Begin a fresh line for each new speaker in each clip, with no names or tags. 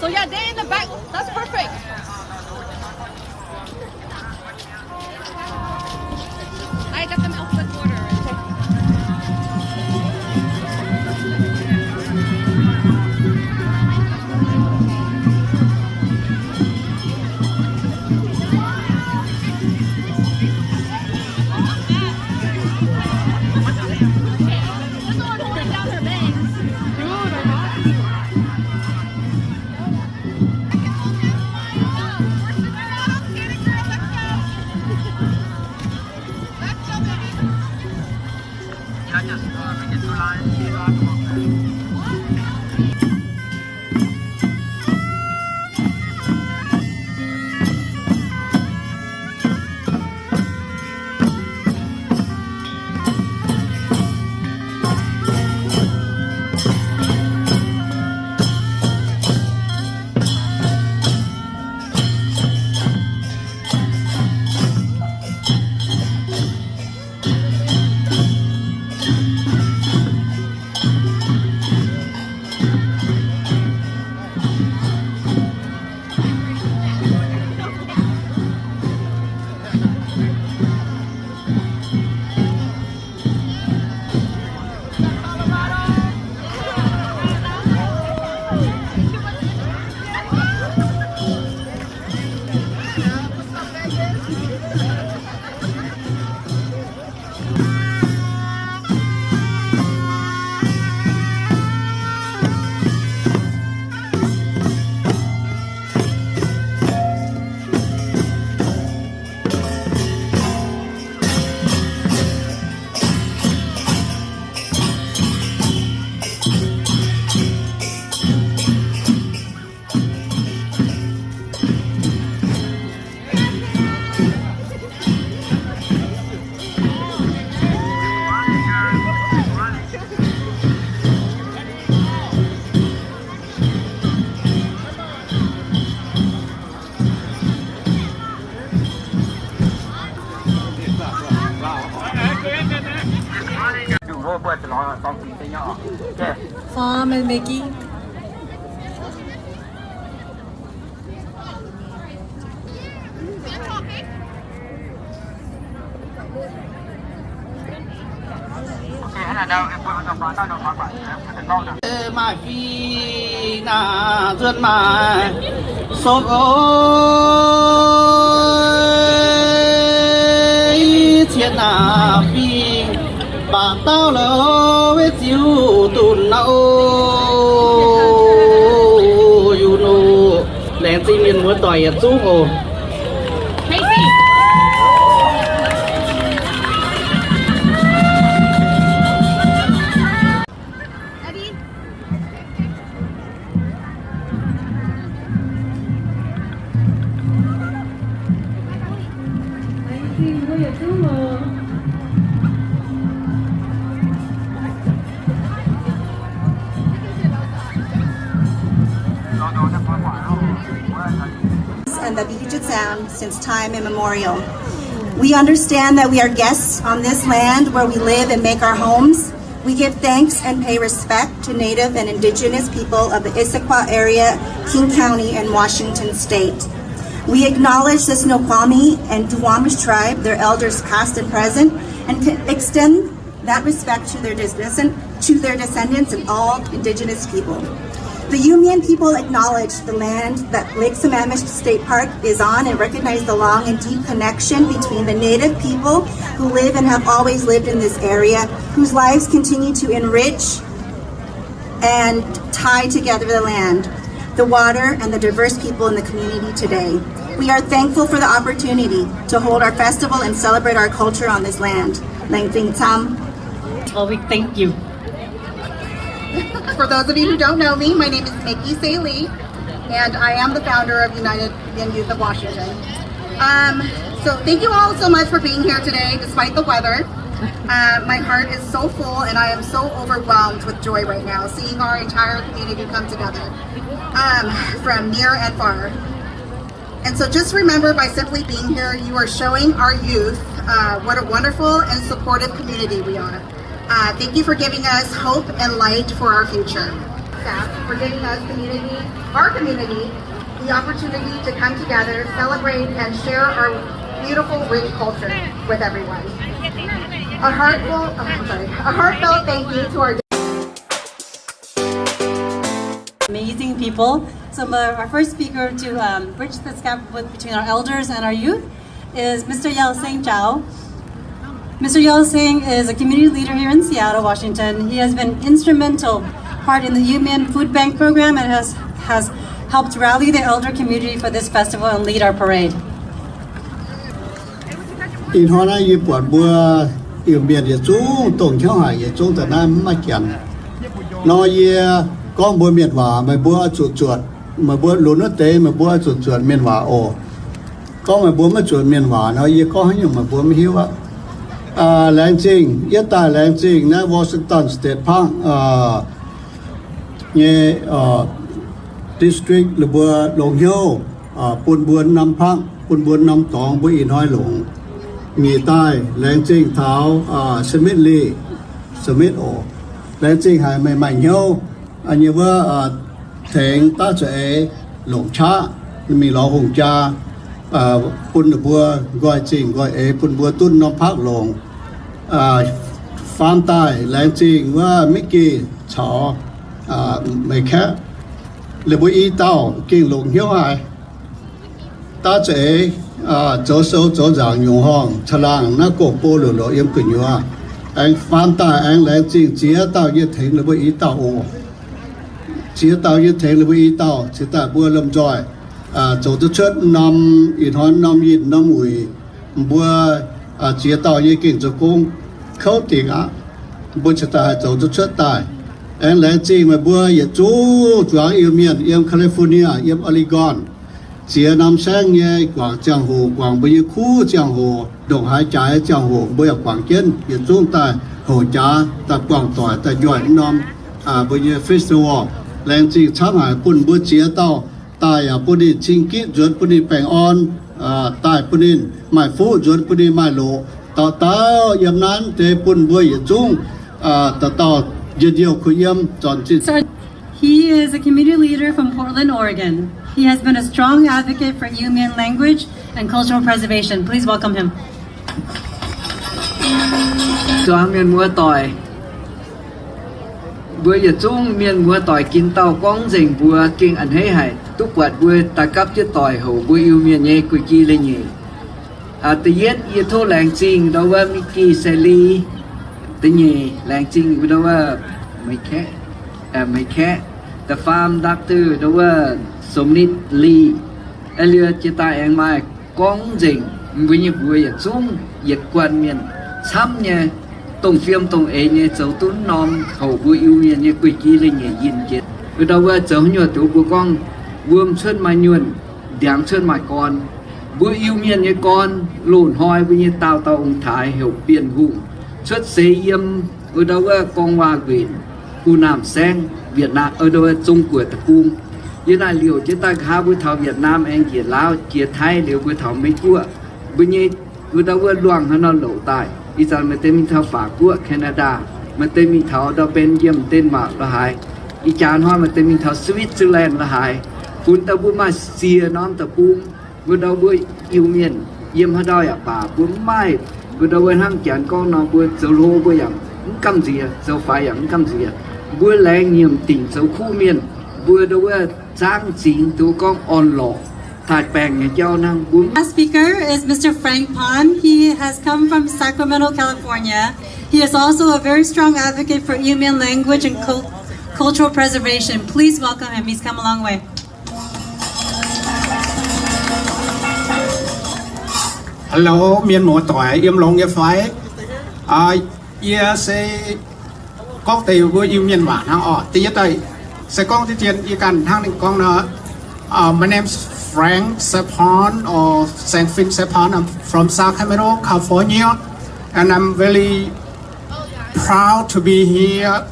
So yeah, they in the back. That's perfect. I got them alphabet order.
Farm and Maggie.
Mà phi na dân mà số chuyện na phi bà tao lỡ với chiếu tụn nâu you know lén chi miền muốn tỏi chú hồ
and the Puget Sound since time immemorial. We understand that we are guests on this land where we live and make our homes. We give thanks and pay respect to Native and Indigenous people of the Issaquah area, King County, and Washington State. We acknowledge the Snoqualmie and Duwamish tribe, their elders past and present, and extend that respect to their descendants and all Indigenous people. The Iu Mien people acknowledge the land that Lake Sammamish State Park is on and recognize the long and deep connection between the Native people who live and have always lived in this area, whose lives continue to enrich and tie together the land, the water, and the diverse people in the community today. We are thankful for the opportunity to hold our festival and celebrate our culture on this land. Lang Ting Tam.
Oh, we thank you.
For those of you who don't know me, my name is Mickey Say Lee, and I am the founder of United Indian Youth of Washington. So thank you all so much for being here today, despite the weather. My heart is so full, and I am so overwhelmed with joy right now, seeing our entire community come together, from near and far. And so just remember, by simply being here, you are showing our youth what a wonderful and supportive community we are. Thank you for giving us hope and light for our future. staff for giving us our community, the opportunity to come together, celebrate, and share our beautiful, rich culture with everyone. A heartfelt thank you to our
Amazing people. So our first speaker to bridge this gap between our elders and our youth is Mr. Yao Seng Chao. Mr. Yao Seng is a community leader here in Seattle, Washington. He has been instrumental part in the Iu Mien food bank program and has helped rally the elder community for this festival and lead our parade.
In Hona Yi Puat Bua Iu Mien Ye Zung Tong Chiao Hai Ye Zung Ta Nam Ma Kian No Ye Gong Bua Miet Wa Mai Bua Chuột Chuột Mai Bua Lu Nó Tế Mai Bua Chuột Chuột Miền Wa O Có Mai Bua Ma Chuột Miền Wa Nó Ye Có Hanyung Mai Bua Mi Hiu Á Lang Jing Ye Tai Lang Jing Na Washington State Park Ye District Le Bua Long Hiu Pun Buôn Nam Park Pun Buôn Nam Tong Bua In Hoi Long Nghỉ tai Lang Jing Tháo Smith Lee Smith O Lang Jing Hai Mai Mai Hiu anh như vợ thèn ta sẽ lồng cha mình lo hùng cha pun bua gọi trình gọi pun bua tuân nó phát lồng farm tai lãng trình và Mickey chó mấy khác là bữa y tao kinh lồng hiếu ai ta sẽ chỗ sâu chỗ giảng dùng hòn chả lang nó cổ bô lửa lửa yếm quỳnh nhua anh farm tai anh lãng trình chia tao như thế là bữa y tao ô chỉ tao như thế là vì tao chỉ tại bữa lâm rồi chỗ tôi chết năm ít hơn năm ít năm mùi bữa chỉ tao như kinh cho công khâu tiền á bữa chỉ tại chỗ tôi chết tại anh lấy gì mà bữa giờ chú ở Iu Mien Iu California Iu Oregon chỉ năm sáng như quảng giang hồ quảng bây giờ khu giang hồ đồng hải trái giang hồ bây giờ quảng kiến giờ chúng ta hồ trả ta quảng tỏi ta giỏi năm bây giờ festival Lang Jing Chang Hai Pun Bua Chia Tao Tai Punin Ching Kit Juan Punin Peng On Tai Punin Mai Fu Juan Punin Mai Lo Tao Tao Yam Nan Te Pun Bua Ye Zung Tao Yedio Kuyam John Jin.
He is a community leader from Portland, Oregon. He has been a strong advocate for Iu Mien language and cultural preservation. Please welcome him.
Cho Mien Mua Tỏi Bữa giờ chung miền bữa tỏi kín tàu quăng dành bữa kinh ăn hay hải túc quạt bữa ta cấp chiếc tỏi hậu bữa yêu miền nhé quỳ chi lên nhỉ tự yết yêu thô làng trình đâuว่ามีกี่เซรีtự nhỉ làng trình đâuว่าไม่แค่แต่ฟาร์มดักตือđâuว่าสมนิดลีเรือจิตาเองมาก้องจริงวิญญาณบgiờ chung yết quan miền xăm nhé tông phim tông ấy nhé cháu tuấn nom hậu bữa yêu miền nhé quỳ kia lên nhé nhìn chết ở đâuว่าcháu nhớ tiểu bữa con buông chân mai nhuận đảng chân mai con bữa yêu miền nhé con lộn hoi với nhé tao ông thái hiểu biển hùng xuất xế yếm ở đâu con hoa quyển khu Nam Sen Việt Nam ở đâu Trung của tập cung như là liệu chúng ta khá với thảo Việt Nam anh kia Lào kia Thái liệu với thảo mấy quốc với nhé ở đâu luang nó lộ tàiอีสานมันเต็มมีเท่าฝากพวกแคนาดามันเต็มมีเท่าดาวเป็นเยี่ยมเต้นหมากละหายอีจานห้อยมันเต็มมีเท่าสวิตเซอร์แลนด์ละหายคุณตะบุมาเสียน้อมตะปุงบุดาวบุยอิวเมียนเยี่ยมฮะดอยป่าบุญไม้บุดาวห้างแกนก้อนนอบุยเจ้าโลบุยอย่างกำเสียเจ้าไฟอย่างกำเสียบุยแรงเยี่ยมติ่งเจ้าคู่เมียนบุยดาวจ้างสิงตัวก้องอ่อนหล่อ
Last speaker is Mr. Frank Pan. He has come from Sacramento, California. He is also a very strong advocate for Iu Mien language and cultural preservation. Please welcome him. He's come a long way.
Hello, Mien Mùa Tỏi, Yếm Long Yếp Phái. Sẽ có tiêu với Iu Mien bản hàng ọ. Tí tới sẽ có tí tiền y cần thang định con nó. My name's Frank Sepan or Sangfin Sepan. I'm from Sacramento, California, and I'm very proud to be here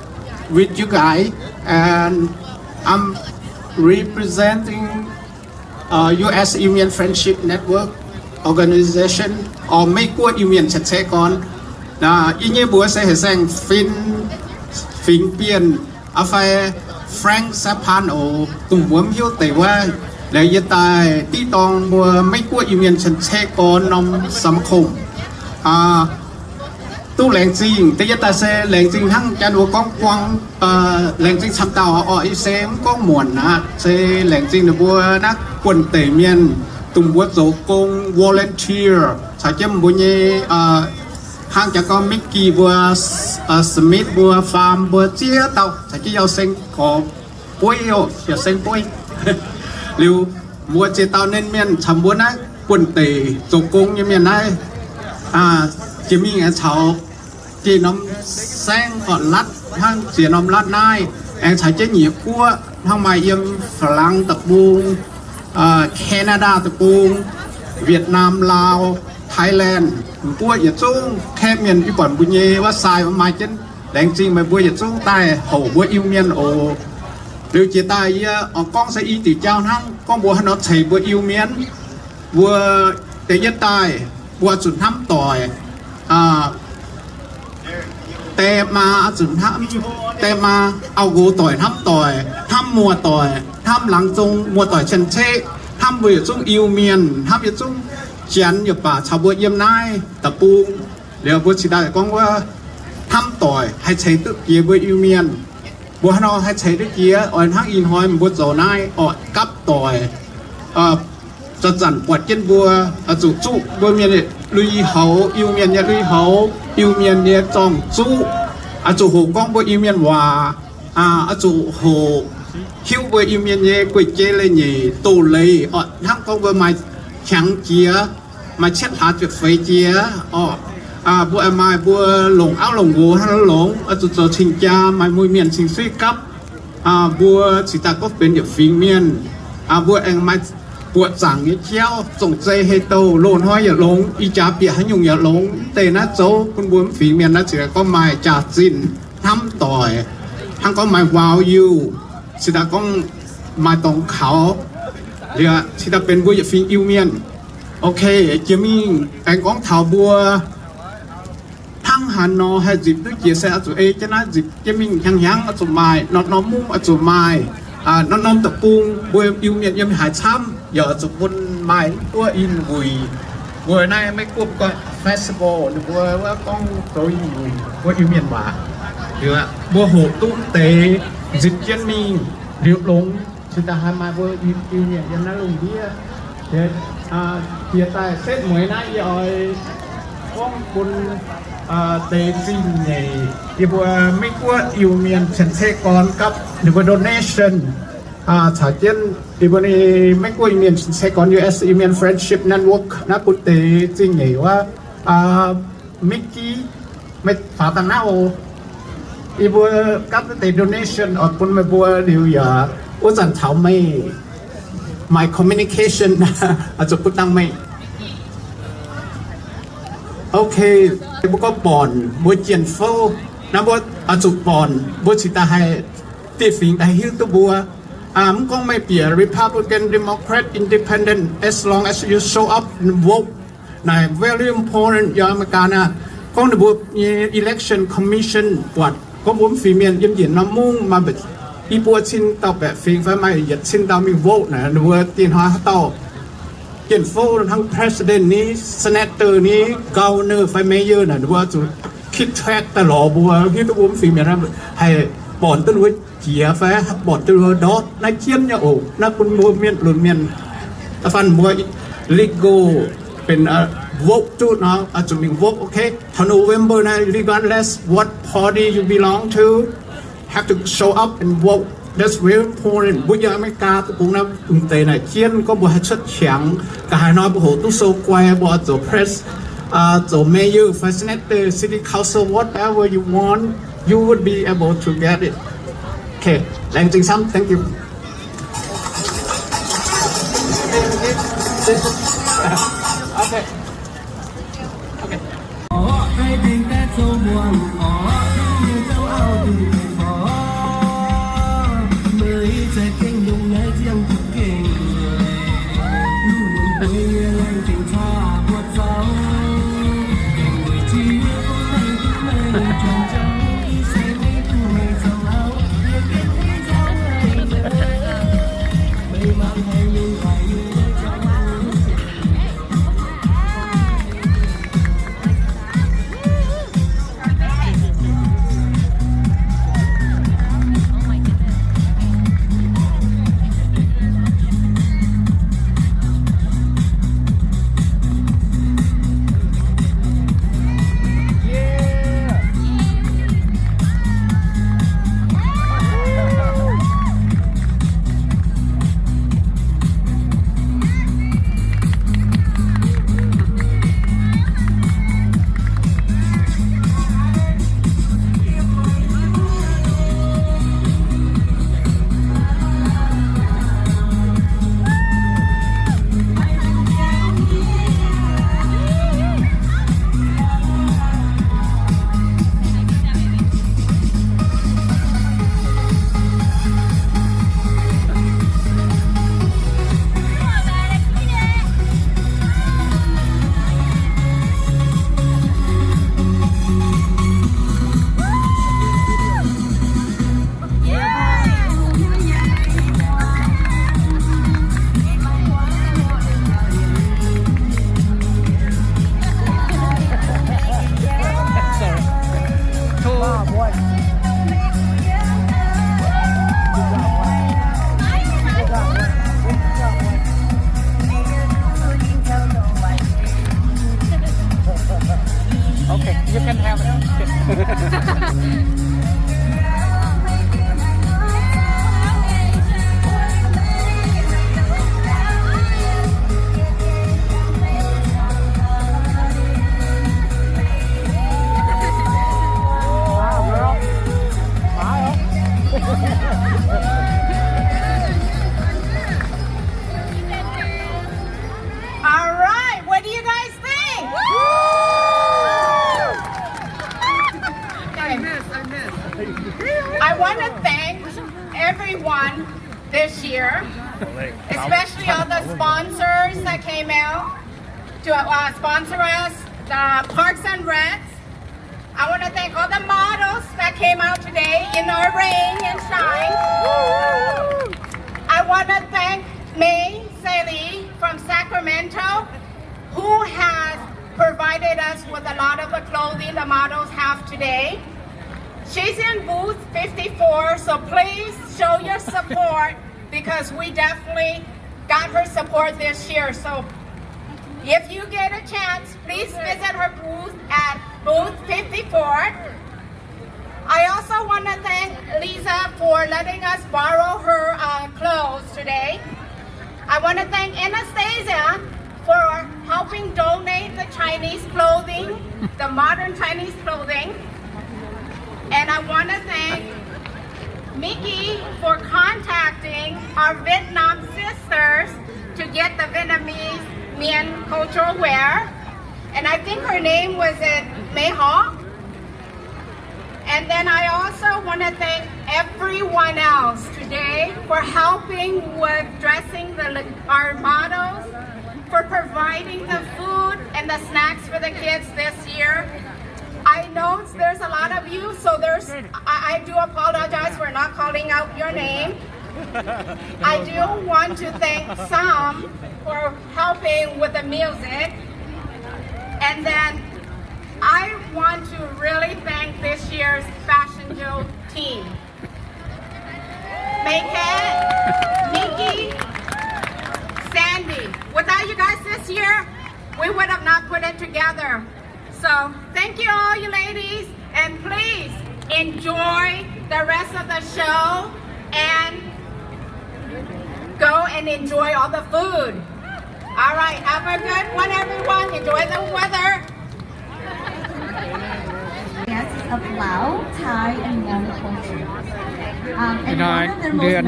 with you guys. And I'm representing US Iu Mien Friendship Network organization or make what Iu Mien chặt chẽ con. Ý nghĩa bữa sẽ sang Philippines, à phải Frank สะพานโอตุ่มหัวมิวแต่ว่าแล้วยตายที่ตองบัวไม่กลัวอิเมียนฉันเชกอนนมสัมคมตู้แหลงจริงแต่ยตาเซแหลงจริงทั้งจานวัวกองกวางแหลงจริงชำเต่าอีเซมก็หมวนนะเซแหลงจริงบัวนักกวนเตเมียนตุ่มบัวโจกง volunteer สายเจ้มบัวเย่ห้างจากก็มิกกี้บัวสมิธบัวฟาร์มบัวเจี๊ยเต่าสายเจ้าเซ็งขอปุ้ยอย่าเซ็งปุ้ยหรือบัวเจี๊ยเต่าเน้นเมียนชำบัวนักกวนเตโจกงยังเมียนได้จะมีไงชาวจีน้ำแซงก่อนลัดทั้งเสียน้ำลัดนายแองใช้เจ๊หนีกั้วทั้งมาเยี่ยมฝรั่งตะปูงแคนาดาตะปูงเวียดนามลาวไทยแลนด์กั้วอย่าจุ้งแค่เมียนญี่ปุ่นบุญเยว่าทรายมาเจนแรงจริงมาบัวอย่าจุ้งใต้หัวบัวอิวเมียนโอหรือเจตายออกกล้องใส่อีติเจ้าทั้งกล้องบัวฮันนอตใส่บัวอิวเมียนบัวเตยตายบัวสุดท้ำต่อยแต่มาสุดท้ำแต่มาเอาโกต่อยท้ำต่อยท้ำมัวต่อยท้ำหลังจงมัวต่อยเชนเช่ท้ำบัวอยู่จงอิวเมียนท้ำอยู่จงเจียนอยู่ป่าชาวบัวเยี่ยมนายตะปูเดี๋ยวบัวชิดาก็ว่าท้ำต่อยให้ใช้ตึกเกียร์บัวอิวเมียนบัวฮานอให้ใช้ตึกเกียร์อ่อนทั้งอินหอยบัวโจนายอ่อนกับต่อยจะจันปวดเจ็นบัวจุจุบัวเมียนเนี่ยลุยเขาอิวเมียนเนี่ยลุยเขาอิวเมียนเนี่ยจองจุจุโหกองบัวอิวเมียนว่าจุโหคิวบัวอิวเมียนเนี่ยกุยเจเลยเนี่ยตูเลยทั้งกองบัวมาแข็งเจียมาเช็ดหาจุดไฟเจียบัวมาบัวหลงเอาหลงวัวให้หลงจุโจชิงจามามุยเมียนชิงซุยกับบัวสิตาก็เป็นอย่างฟิงเมียนบัวเองมาปวดสั่งเชี่ยวส่งใจให้โตโลนห้อยอย่าลงอีจ่าเปียให้ยุงอย่าลงเตนะโจคุณบัวฝีเมียนนะเสือก็มาจ่าจินทำต่อยทั้งก็มาวาวอยู่สิตาก็มาตรงเขาเรียกสิตาเป็นบัวอย่าฟิงอิวเมียนโอเคเจมี่แองก้องเถาบัวทั้งหันนอให้จิบด้วยเกียร์เสียจุเอจะน่าจิบเจมี่ยังจุไม้นอนมุ้งจุไม้น้องตะปูงบัวอิวเมียนยังหายช้ำอย่าจุบนไม้ตัวอินวุยบัวในไม่กลัวก็เฟสติวัลหรือบัวว่าต้องตัวอินวุยบัวอิวเมียนว่าหรือบัวโหตุ้มเตะจิตเจนมีเรียบลงสุดท้ายมาบัวอิวเมียนยังน่าลงเดียเดียตายเส้นหมวยน่าย่อยก้องบนเตจิงไงที่บัวไม่กลัวอิวเมียนเชนเซกอนกับหรือว่า donation ฉาเจนที่บัวนี้ไม่กลัวอิวเมียนเชนเซกอน US อิวเมียน friendship network นะกุเตจิงไงว่ามิกกี้ไม่ฝาตังหน้าโอที่บัวกับเต donation อดปุ่นไม่บัวเดียวอย่าว่าจันเฉาไม่ my communication อาจจะพูดตั้งไม่โอเคบุก็ปอนบุเจียนโฟนะบุอาจุปอนบุชิตาให้ตีฟิงแต่ฮิวตัวบัวมันก็ไม่เปลี่ยน Republican Democrat Independent as long as you show up and vote นะ very important อย่างอเมริกานะก็ในบุ election commission ปวดก็บุ้มฝีเมียนยิ้มเย็นน้ำมุ่งมาแบบอีบัวชินต่อแบบฟิงไฟไม่หยัดชินต่อมี vote นะหรือว่าตีนหัวต่อเขียนโฟล์ทั้ง president นี้ senator นี้ governor ไฟเมเยอร์น่ะว่าจะคิดแทร็กตลอดบัวที่ตัวผมฟิล์มอย่างนั้นให้ปอนตัวเจียแฟปอนตัวดอทนักเขียนเนี่ยโอ้นักคุณบัวเมียนหลุดเมียนฟันบัว legal เป็นvote จุดเนาะอาจจะมี vote โอเคถ้า November นะ regardless what party you belong to have to show up and vote That's very important บุญยาไม่กาตุกนะตุ่มเตยน่ะเขียนก็บ่ให้ชัดเฉียงกายน้อยบ่โหตุโซแควร์บ่ตัว press ตัว mayor facilitator city council whatever you want you would be able to get it okay แรงจริงซ้ำ thank you okay okay อ๋อใครจริงแต่โซมวงอ๋ออยู่เจ้าเอาดีจะเก่ง用来这样不给路人会越来越差我走因为只有没都没转角一些没都没走好也别太早了
I want to thank everyone this year, especially all the sponsors that came out to sponsor us, the Parks and Recs. I want to thank all the models that came out today in our rain and shine. I want to thank Mien Festival from Sacramento, who has provided us with a lot of the clothing the models have today. She's in booth 54, so please show your support because we definitely got her support this year. So if you get a chance, please visit her booth at booth 54. I also want to thank Lisa for letting us borrow her clothes today. I want to thank Anastasia for helping donate the Chinese clothing, the modern Chinese clothing. And I want to thank Mickey for contacting our Vietnam sisters to get the Vietnamese Mien cultural wear. And I think her name was Mei Ho. And then I also want to thank everyone else today for helping with dressing our models, for providing the food and the snacks for the kids this year. I know there's a lot of you, so I do apologize for not calling out your name. I do want to thank some for helping with the music. And then I want to really thank this year's Fashion Show team. Maycat, Nikki, Sandy. Without you guys this year, we would have not put it together. So thank you all you ladies, and please enjoy the rest of the show and go and enjoy all the food. All right, have a good one everyone. Enjoy the weather.
Dances of Lao, Thai, and Hmong culture.
พี่น้อยเดือน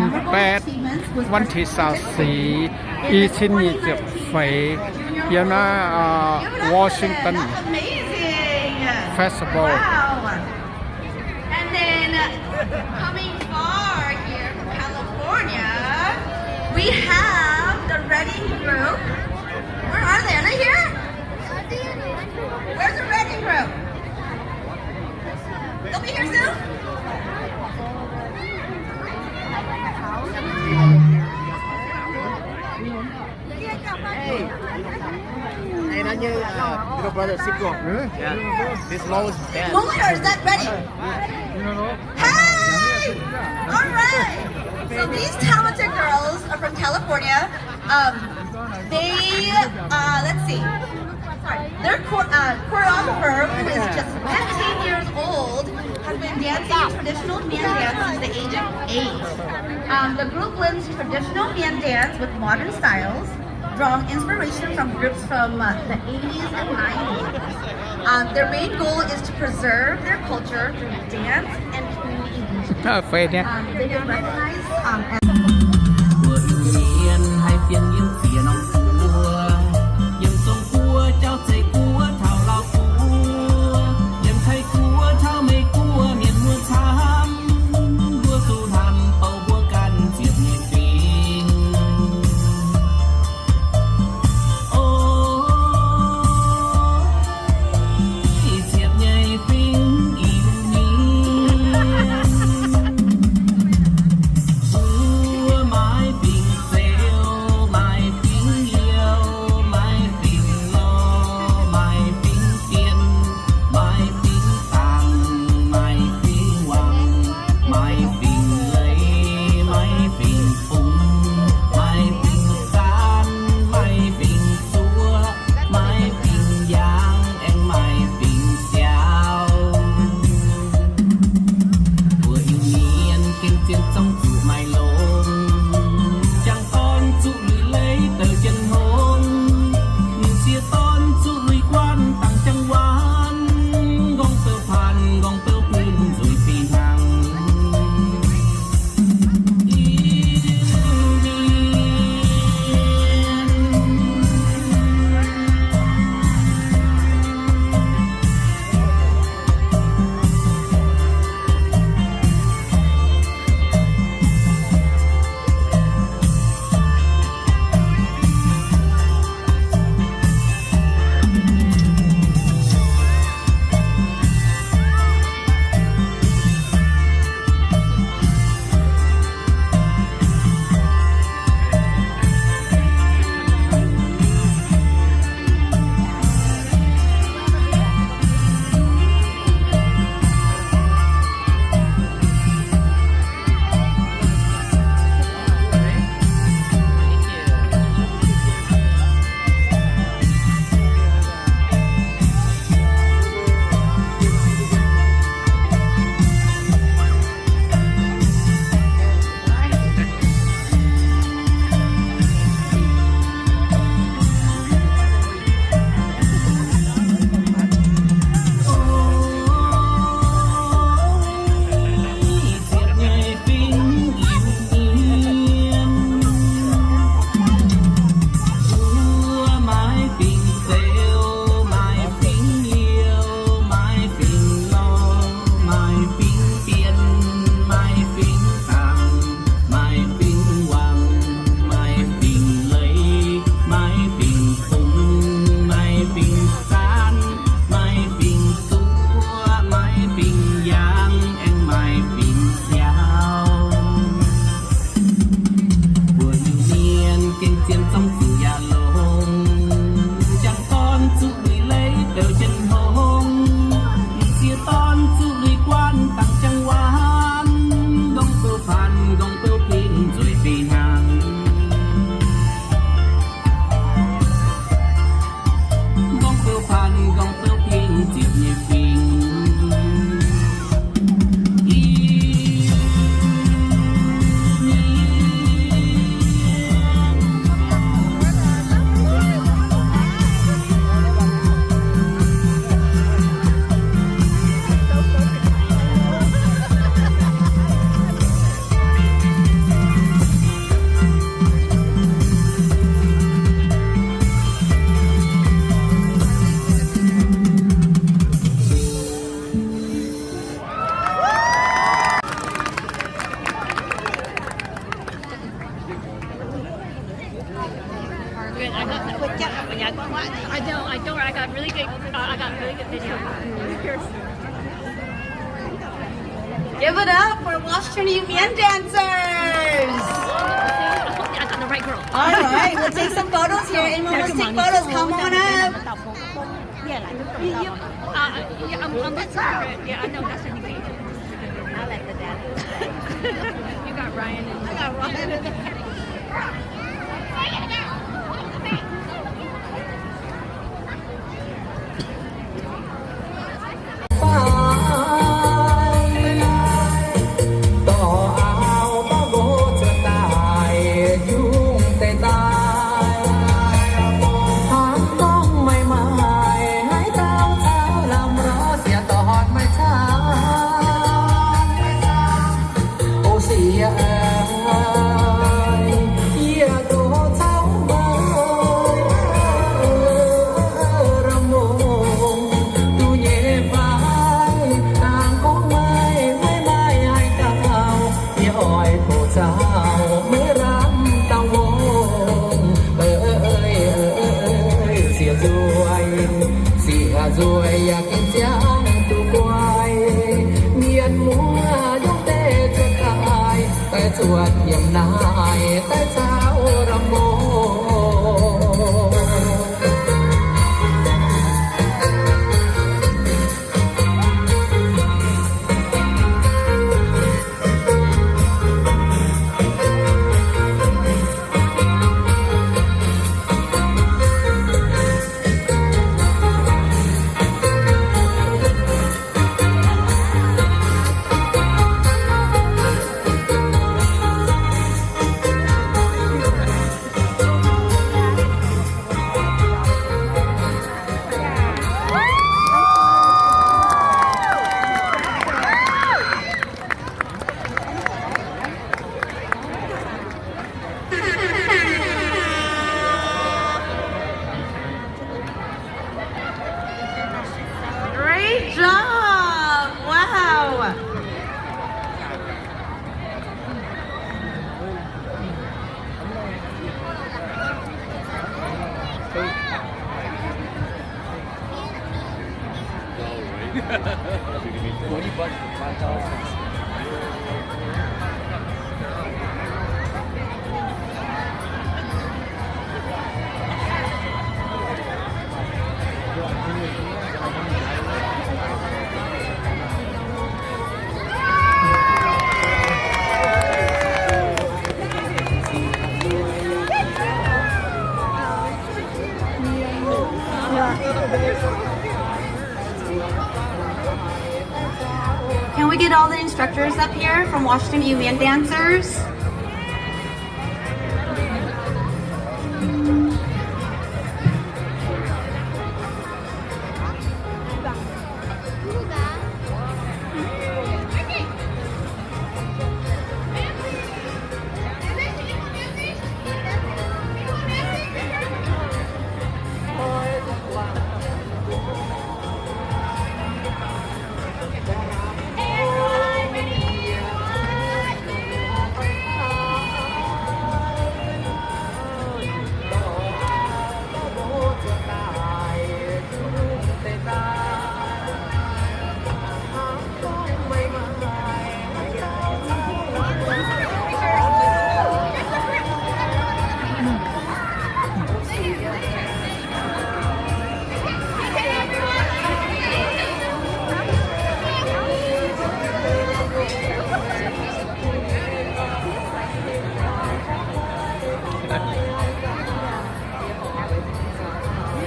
8วันที่24อีชินีเจ็บไฟเยนะWashington Festival.
And then coming far here from California, we have the Reading group. Where are they? Are they here? Where's the Reading group? They'll be here soon?
Hey, nó như Little Brother Single. Yeah. This low is bad.
Moon, or is that ready? Hey! All right. So these talented girls are from California. Let's see. Their choreographer, who is just 15 years old, has been dancing traditional Mien dance since the age of 8. The group blends traditional Mien dance with modern styles, drawing inspiration from groups from the 80s and 90s. Their main goal is to preserve their culture through dance and community engagement. They've been recognized as
I don't. I got really good video.
Give it up for Washington Iu Mien dancers!
I got the right girl.
All right, we'll take some photos here. Anyone wants to take photos, come on up.
I'm that side. Yeah, I know that's what you mean. I like the dance. You got Ryan and I got Ryan.
rồi kinh giang tu quay miền múa dốc tê cho cài tay chuột niềm nai tay sao rầm mô.
Great job! Wow! Can we get all the instructors up here from Washington Iu Mien dancers?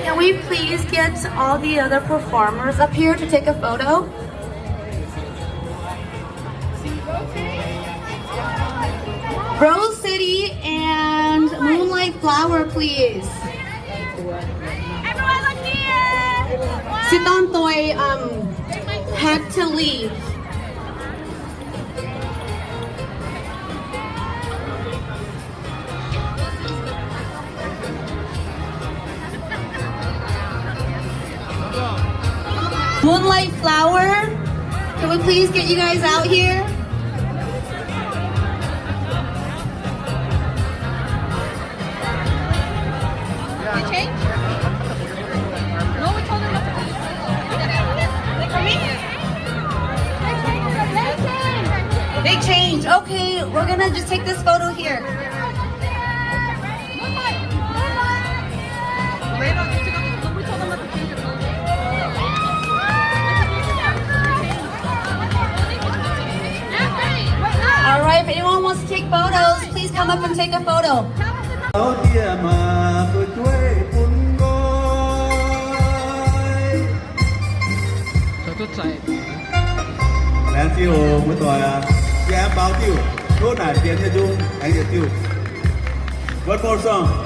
Can we please get all the other performers up here to take a photo? Rose City and Moonlight Flower, please.
Everyone look here!
Siton Toy had to leave. Moonlight Flower, can we please get you guys out here?
You change?
They change. Okay, we're gonna just take this photo here. All right, if anyone wants to take photos, please come up and take a photo.
Em tiêu một tòa dạ em báo tiêu thốt nải tiến cho chung anh sẽ tiêu one more song.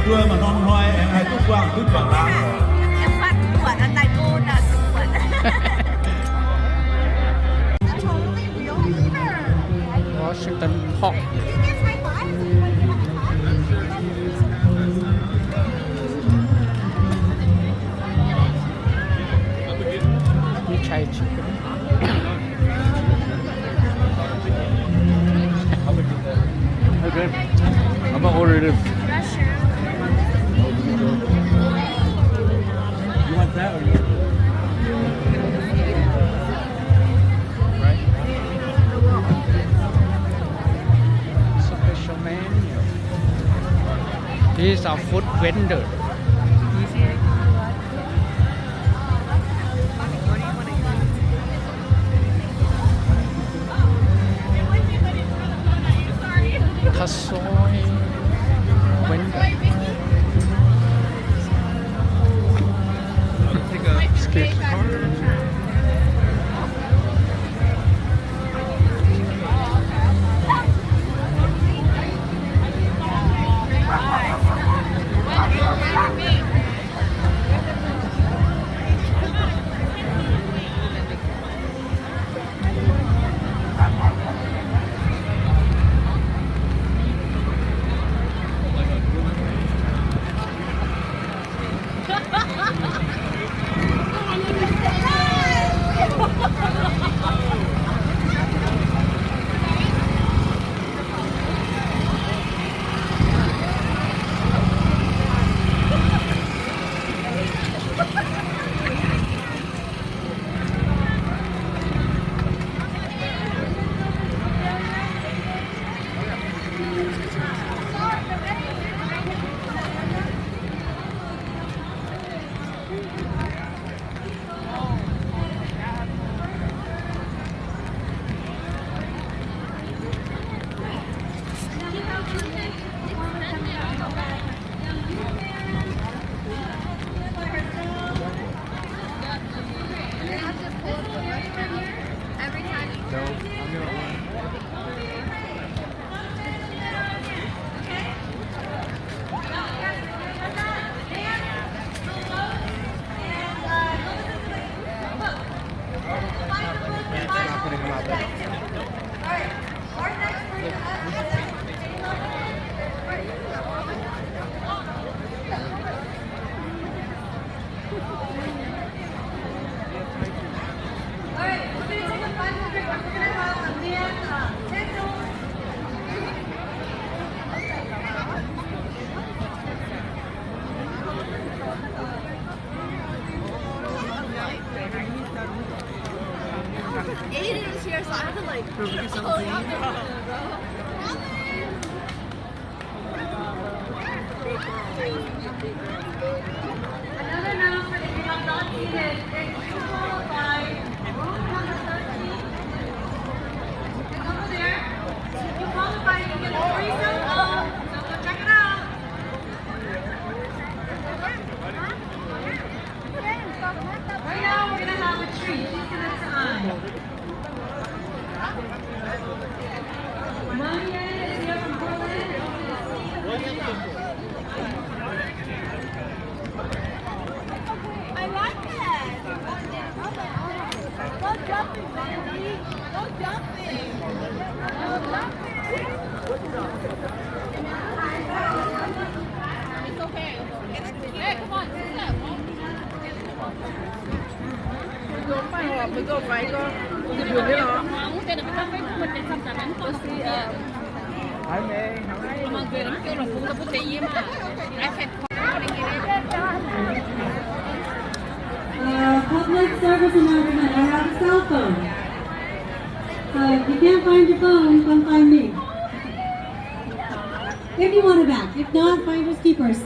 Đua mà non hoài em hay túc quảng lắm.
Em phát quận ở tại cô là quận.
Washington Park. tourism.
You want that or you want
Special menu. These are food vendor. Soy vendor. Skip card.
Aiden was here, so I had to like do
Another announcement, if you have not seen it, it's 205 room number 13. It's over there. If you qualify, you get a free cell phone, so go check it out. Right now, we're going to have a treat. She's going to time. Mien is here from Portland.
I like that. Go jumping, baby. Go jumping. Go jumping. It's okay. Hey, come on. Sit up. Mình có phải có cái buồn đấy đó. Không, cái này mìnhเป็นสัมผัสนั้นก็คือมันเกิดมันเกี่ยวกับฟูกับพุทธิยมาไอ้เฟซ
Public service announcement. I have a cell phone. So if you can't find your phone, come find me. If you want it back. If not, finders keepers.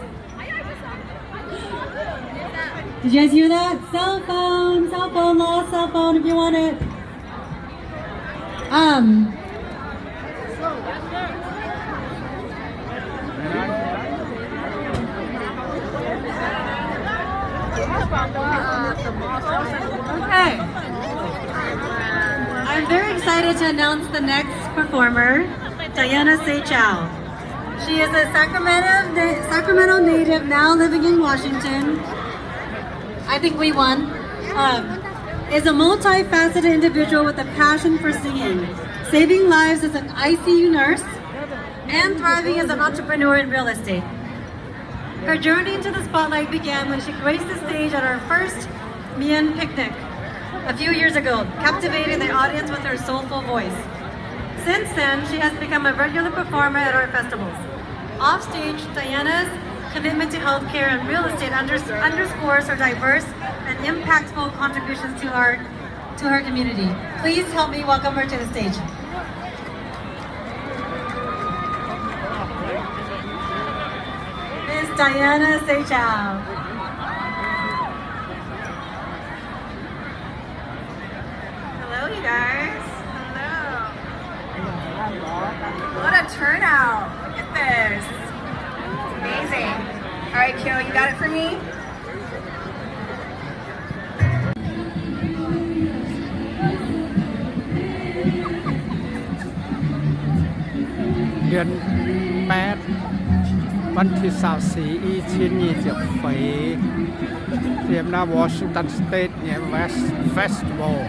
Did you guys hear that? Cell phone, lost cell phone if you want it. Okay. I'm very excited to announce the next performer, Diana Seychow. She is a Sacramento native now living in Washington. I think we won. Is a multifaceted individual with a passion for singing, saving lives as an ICU nurse, and thriving as an entrepreneur in real estate. Her journey into the spotlight began when she graced the stage at our first Mien picnic a few years ago, captivating the audience with her soulful voice. Since then, she has become a regular performer at our festivals. Offstage, Diana's commitment to healthcare and real estate underscores her diverse and impactful contributions to her community. Please help me welcome her to the stage. Miss Diana Seychao.
Hello, you guys. Hello. What a turnout. Look at this. It's amazing. All right, Kyo, you got it for me?
เดือน8 วันที่24อีชิน20ปีเตรียมหน้าวอชิงตันสเตทเนี่ยเวสเฟสติวัล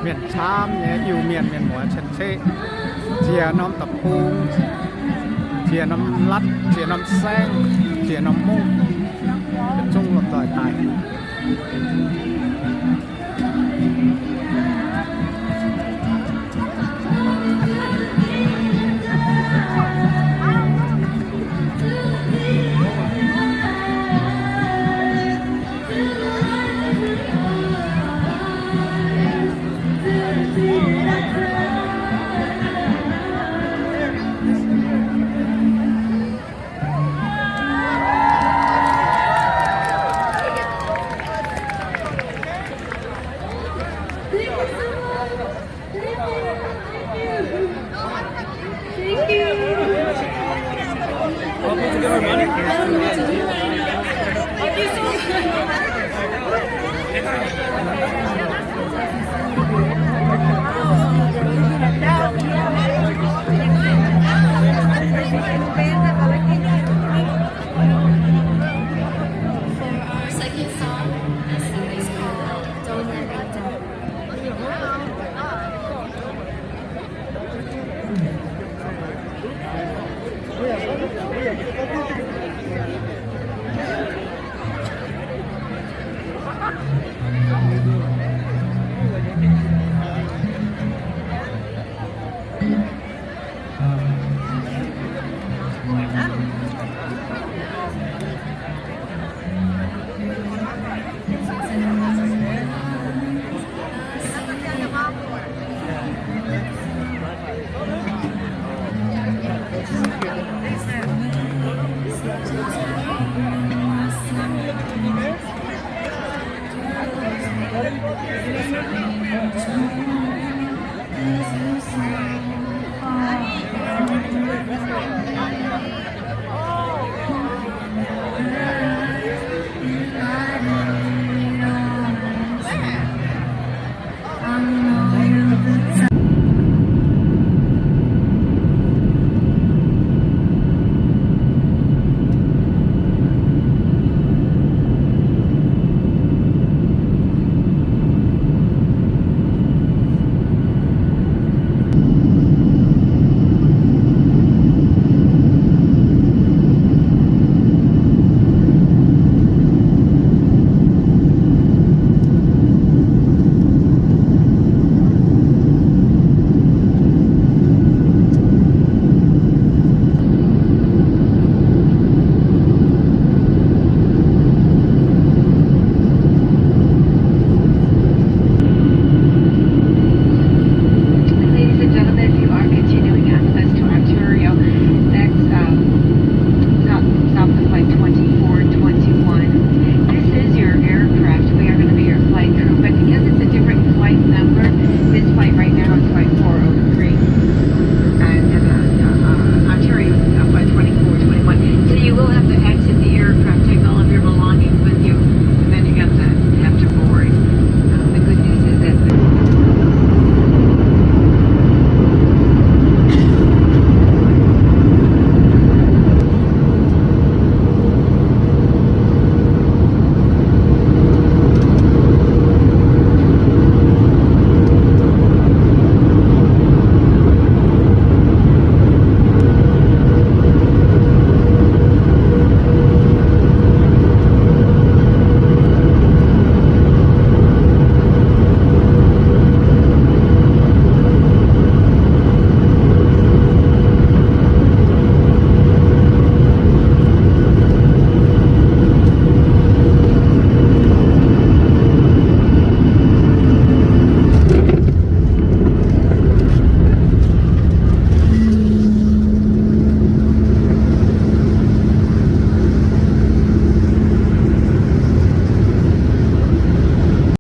เมียนชามเนี่ยอยู่เมียนหัวเชนเช่เจียน้ำตะปูเจียน้ำลัดเจียน้ำแซงเจียน้ำมุ้งเป็นจุ่งลมต่อยตาย
All